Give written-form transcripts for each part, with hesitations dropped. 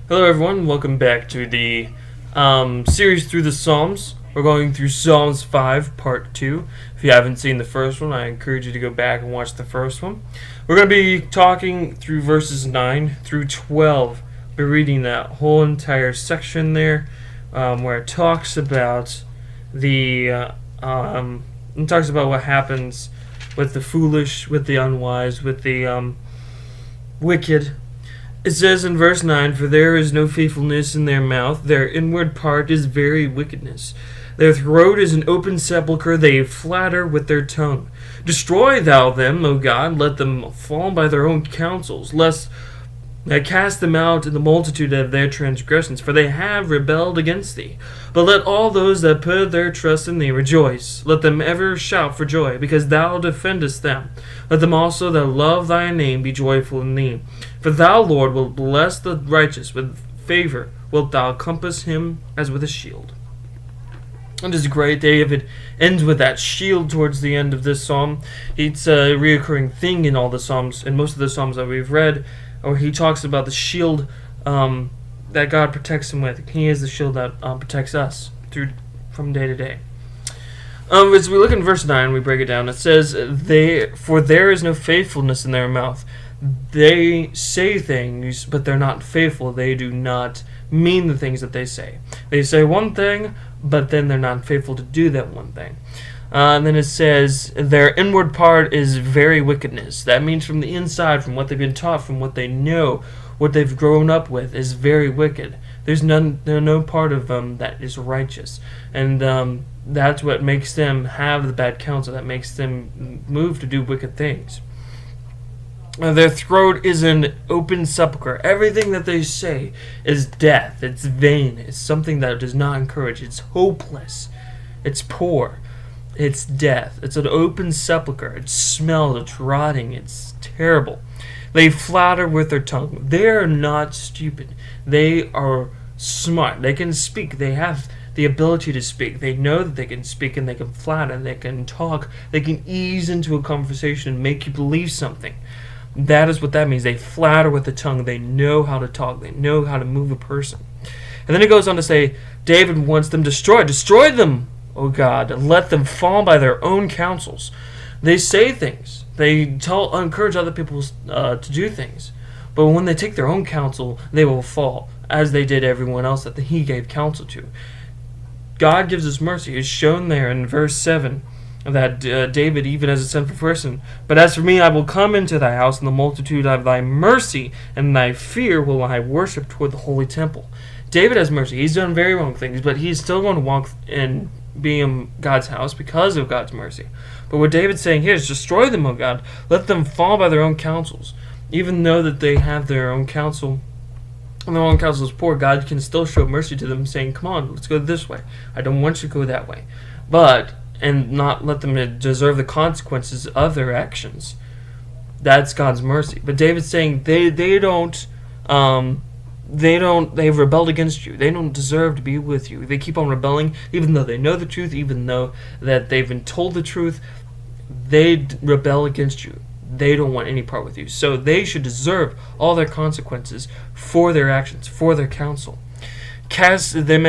Hello, everyone. Welcome back to the series through the Psalms. We're going through Psalms 5, Part 2. If you haven't seen the first one, I encourage you to go back and watch the first one. We're going to be talking through verses 9 through 12. We're reading that whole entire section there where it talks about it talks about what happens with the foolish, with the unwise, with the wicked. It says in verse 9, "For there is no faithfulness in their mouth, their inward part is very wickedness. Their throat is an open sepulchre, they flatter with their tongue. Destroy thou them, O God, let them fall by their own counsels, lest I cast them out in the multitude of their transgressions, for they have rebelled against thee. But let all those that put their trust in thee rejoice. Let them ever shout for joy, because thou defendest them. Let them also that love thy name be joyful in thee. For thou, Lord, wilt bless the righteous, with favor wilt thou compass him as with a shield." It is great. David ends with that shield towards the end of this psalm. It's a reoccurring thing in all the psalms, in most of the psalms that we've read, or he talks about the shield that God protects him with. He is the shield that protects us from day to day. As we look in verse 9, we break it down. It says, "For there is no faithfulness in their mouth." They say things, but they're not faithful. They do not mean the things that they say. They say one thing, but then they're not faithful to do that one thing. And then it says, "Their inward part is very wickedness." That means from the inside, from what they've been taught, from what they know, what they've grown up with, is very wicked. There's no part of them that is righteous. And that's what makes them have the bad counsel, that makes them move to do wicked things. Their throat is an open sepulchre. Everything that they say is death. It's vain. It's something that does not encourage. It's hopeless. It's poor. It's death. It's an open sepulchre. It smells. It's rotting. It's terrible. They flatter with their tongue. They are not stupid. They are smart. They can speak. They have the ability to speak. They know that they can speak and they can flatter. They can talk. They can ease into a conversation and make you believe something. That is what that means. They flatter with the tongue. They know how to talk. They know how to move a person. And then it goes on to say, David wants them destroyed. Destroy them, O God, and let them fall by their own counsels. They say things. They encourage other people to do things. But when they take their own counsel, they will fall, as they did everyone else that he gave counsel to. God gives us mercy. It's shown there in verse 7. That David, even as a sinful person, "But as for me, I will come into thy house in the multitude of thy mercy, and thy fear will I worship toward the holy temple." David has mercy. He's done very wrong things, but he's still going to walk and be in God's house because of God's mercy. But what David's saying here is, destroy them, O God. Let them fall by their own counsels. Even though that they have their own counsel, and their own counsel is poor, God can still show mercy to them, saying, "Come on, let's go this way. I don't want you to go that way." And not let them deserve the consequences of their actions. That's God's mercy. But David's saying they've rebelled against you. They don't deserve to be with you. They keep on rebelling, even though they know the truth, even though that they've been told the truth. They rebel against you. They don't want any part with you. So they should deserve all their consequences for their actions, for their counsel. Cast them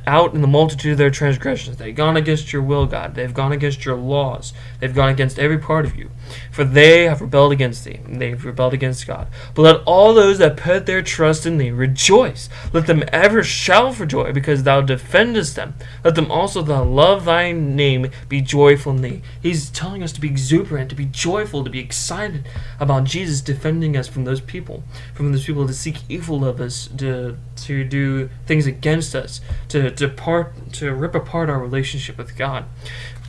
out in the multitude of their transgressions. They've gone against your will, God. They've gone against your laws. They've gone against every part of you. For they have rebelled against thee. They've rebelled against God. But let all those that put their trust in thee rejoice. Let them ever shout for joy, because thou defendest them. Let them also that love thy name be joyful in thee. He's telling us to be exuberant, to be joyful, to be excited about Jesus defending us from those people that seek evil of us, to do things against us, to rip apart our relationship with God.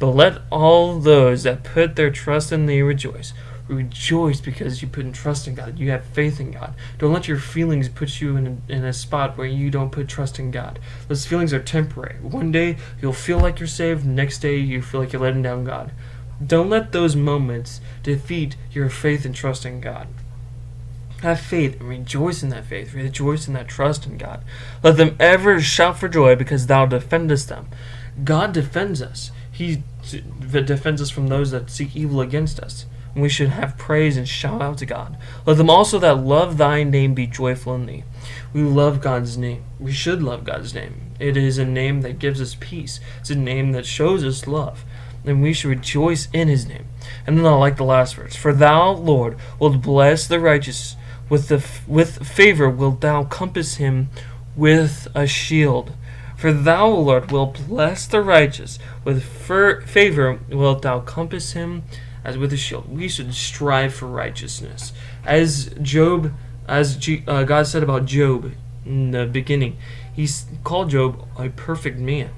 But let all those that put their trust in thee rejoice. Rejoice because you put in trust in God. You have faith in God. Don't let your feelings put you in a spot where you don't put trust in God. Those feelings are temporary. One day you'll feel like you're saved. The next day you feel like you're letting down God. Don't let those moments defeat your faith and trust in God. Have faith and rejoice in that faith. Rejoice in that trust in God. Let them ever shout for joy because thou defendest them. God defends us. He defends us from those that seek evil against us. and we should have praise and shout out to God. Let them also that love thy name be joyful in thee. We love God's name. We should love God's name. It is a name that gives us peace. It's a name that shows us love. And we should rejoice in his name. And then I like the last verse. For thou, Lord, wilt bless the righteous. With favor wilt thou compass him with a shield. For thou, Lord, wilt bless the righteous. With favor wilt thou compass him as with a shield. We should strive for righteousness. As God said about Job in the beginning, he called Job a perfect man.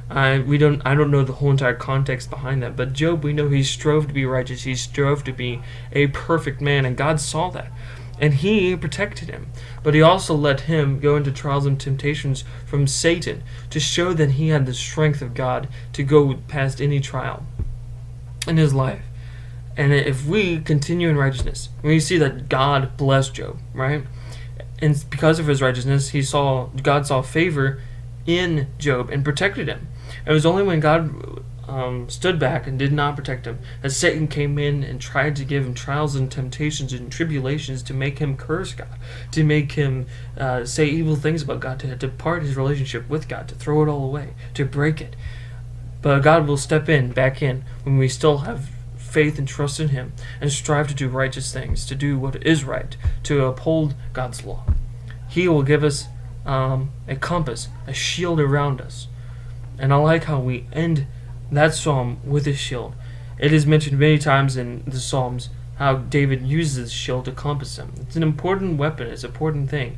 I don't know the whole entire context behind that, but Job, we know he strove to be righteous. He strove to be a perfect man, and God saw that. And he protected him. But he also let him go into trials and temptations from Satan to show that he had the strength of God to go past any trial in his life. And if we continue in righteousness, we see that God blessed Job, right? And because of his righteousness, God saw favor in Job and protected him. It was only when God stood back and did not protect him that Satan came in and tried to give him trials and temptations and tribulations to make him curse God, to make him say evil things about God, to depart his relationship with God, to throw it all away, to break it. But God will step back in, when we still have faith and trust in him and strive to do righteous things, to do what is right, to uphold God's law. He will give us a compass, a shield around us. And I like how we end that psalm with a shield. It is mentioned many times in the Psalms how David uses his shield to compass him. It's an important weapon. It's an important thing.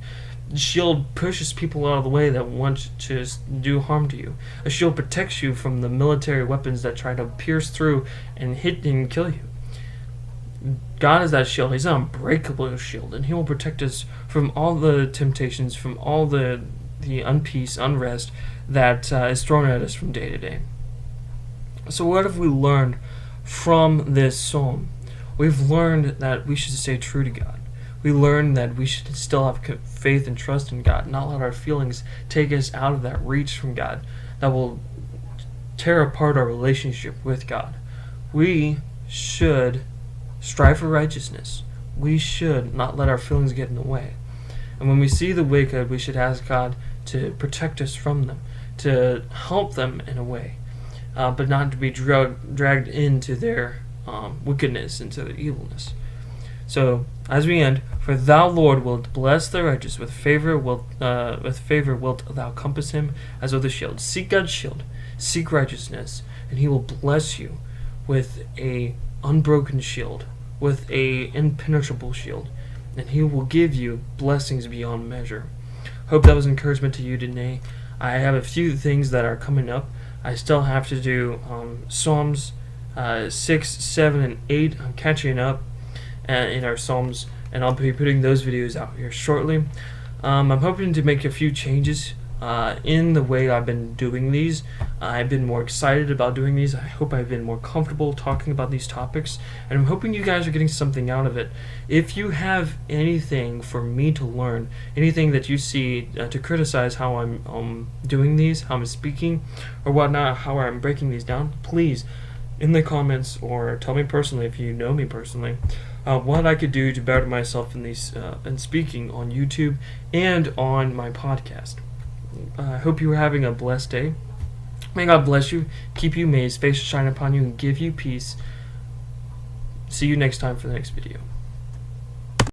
The shield pushes people out of the way that want to do harm to you. A shield protects you from the military weapons that try to pierce through and hit and kill you. God is that shield. He's an unbreakable shield, and he will protect us from all the temptations, from all the unrest that is thrown at us from day to day. So what have we learned from this psalm? We've learned that we should stay true to God. We learned that we should still have faith and trust in God, not let our feelings take us out of that reach from God that will tear apart our relationship with God. We should strive for righteousness. We should not let our feelings get in the way. And when we see the wicked, we should ask God to protect us from them, to help them in a way, but not to be dragged into their wickedness, into their evilness. So, as we end, for thou, Lord, wilt bless the righteous. With favor wilt thou compass him as with a shield. Seek God's shield. Seek righteousness, and he will bless you with a unbroken shield, with a impenetrable shield, and he will give you blessings beyond measure. Hope that was encouragement to you today. I have a few things that are coming up. I still have to do Psalms 6, 7, and 8. I'm catching up in our Psalms, and I'll be putting those videos out here shortly. I'm hoping to make a few changes in the way I've been doing these. I've been more excited about doing these. I hope I've been more comfortable talking about these topics, and I'm hoping you guys are getting something out of it. If you have anything for me to learn, anything that you see to criticize how I'm doing these, how I'm speaking, or whatnot, how I'm breaking these down, please, in the comments, or tell me personally if you know me personally, what I could do to better myself in these in speaking on YouTube and on my podcast. I hope you are having a blessed day. May God bless you, keep you, may his face shine upon you, and give you peace. See you next time for the next video.